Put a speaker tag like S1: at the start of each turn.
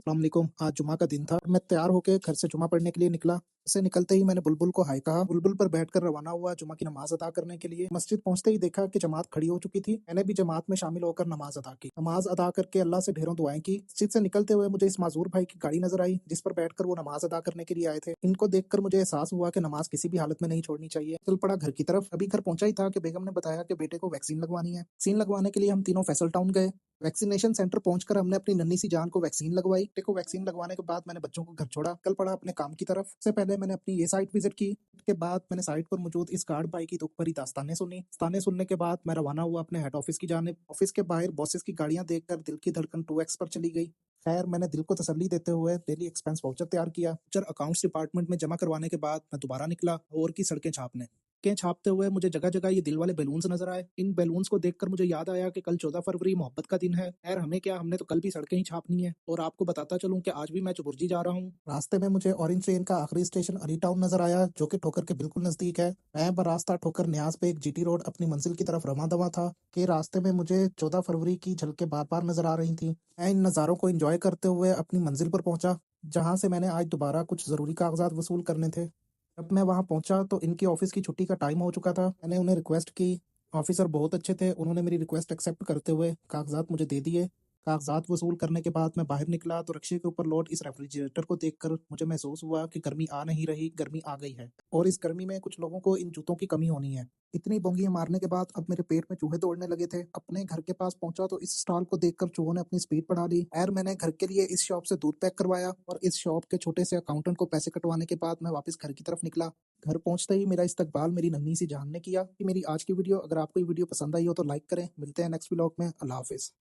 S1: अस्सलाम वालेकुम। आज जुमा का दिन था। मैं तैयार होके घर से जुमा पढ़ने के लिए निकला। से निकलते ही मैंने बुलबुल को हाय कहा। बुलबुल पर बैठकर रवाना हुआ जुमा की नमाज अदा करने के लिए। मस्जिद पहुंचते ही देखा कि जमात खड़ी हो चुकी थी। मैंने भी जमात में शामिल होकर नमाज अदा की। नमाज अदा करके अल्लाह से ढेरों दुआएं की। मस्जिद से निकलते हुए मुझे इस माजूर भाई की गाड़ी नजर आई, जिस पर बैठकर वो नमाज अदा करने के लिए आए थे। इनको देखकर मुझे एहसास हुआ कि नमाज किसी भी हालत में नहीं छोड़नी चाहिए। चल पड़ा घर की तरफ। अभी घर पहुंचा ही था कि बेगम ने बताया कि बेटे को वैक्सीन लगवानी है। वैक्सीन लगवाने के लिए हम तीनों फैसल टाउन गए। वैक्सीनेशन सेंटर पहुंचकर हमने अपनी नन्ही सी जान को वैक्सीन लगवाई। बेटे को वैक्सीन लगवाने के बाद मैंने बच्चों को घर छोड़ा। कल पड़ा अपने काम की तरफ। सबसे पहले मैंने अपनी ये साइट विजिट की। के बाद मैंने साइट पर मौजूद इस गार्ड भाई की दुख भरी दास्तानें सुनी। दास्तानें सुनने के बाद मैं रवाना हुआ अपने हेड ऑफिस की जानिब। ऑफिस के बाहर बॉसेस की गाड़ियां देखकर दिल की धड़कन 2x पर चली गई। खैर, मैंने दिल को तसल्ली देते हुए डेली एक्सपेंस वाउचर तैयार किया। वाउचर अकाउंट्स डिपार्टमेंट में जमा करवाने के बाद मैं दोबारा निकला और की सड़कें छापने। के छापते हुए मुझे जगह जगह ये दिल वाले बैलून्स नजर आए। इन बैलून्स को देखकर मुझे याद आया कि कल 14 फरवरी मोहब्बत का दिन है। खैर, हमें क्या, हमने तो कल भी सड़कें ही छापनी है। और आपको बताता चलूं कि आज भी मैं चुबुर्जी जा रहा हूँ। रास्ते में मुझे ऑरेंज ट्रेन का आखिरी स्टेशन अली टाउन नजर आया, जो कि ठोकर के बिल्कुल नजदीक है। मैं बरास्ता ठोकर न्याज पे एक जीटी रोड अपनी मंजिल की तरफ रवां दवा था कि रास्ते में मुझे 14 फरवरी की झलकें बार बार नजर आ रही थी। मैं इन नज़ारों को एंजॉय करते हुए अपनी मंजिल पर पहुंचा, जहां से मैंने आज दोबारा कुछ जरूरी कागजात वसूल करने थे। जब मैं वहां पहुंचा तो इनकी ऑफिस की छुट्टी का टाइम हो चुका था। मैंने उन्हें रिक्वेस्ट की। ऑफिसर बहुत अच्छे थे, उन्होंने मेरी रिक्वेस्ट एक्सेप्ट करते हुए कागजात मुझे दे दिए। कागजात वसूल करने के बाद मैं बाहर निकला तो रिक्शे के ऊपर लोड इस रेफ्रिजरेटर को देखकर मुझे महसूस हुआ कि गर्मी आ नहीं रही, गर्मी आ गई है। और इस गर्मी में कुछ लोगों को इन जूतों की कमी होनी है। इतनी बोंगियां मारने के बाद अब मेरे पेट में चूहे दौड़ने लगे थे। अपने घर के पास पहुंचा तो इस स्टॉल को देखकर चूहों ने अपनी स्पीड बढ़ा ली। खैर, मैंने घर के लिए इस शॉप से दूध पैक करवाया और इस शॉप के छोटे से अकाउंटेंट को पैसे कटवाने के बाद मैं वापस घर की तरफ निकला। घर पहुंचते ही मेरा इस्तकबाल मेरी नन्ही सी जान ने किया। कि मेरी आज की वीडियो, अगर आपको ये वीडियो पसंद आई हो तो लाइक करें। मिलते हैं नेक्स्ट व्लॉग में। अल्लाह हाफिज।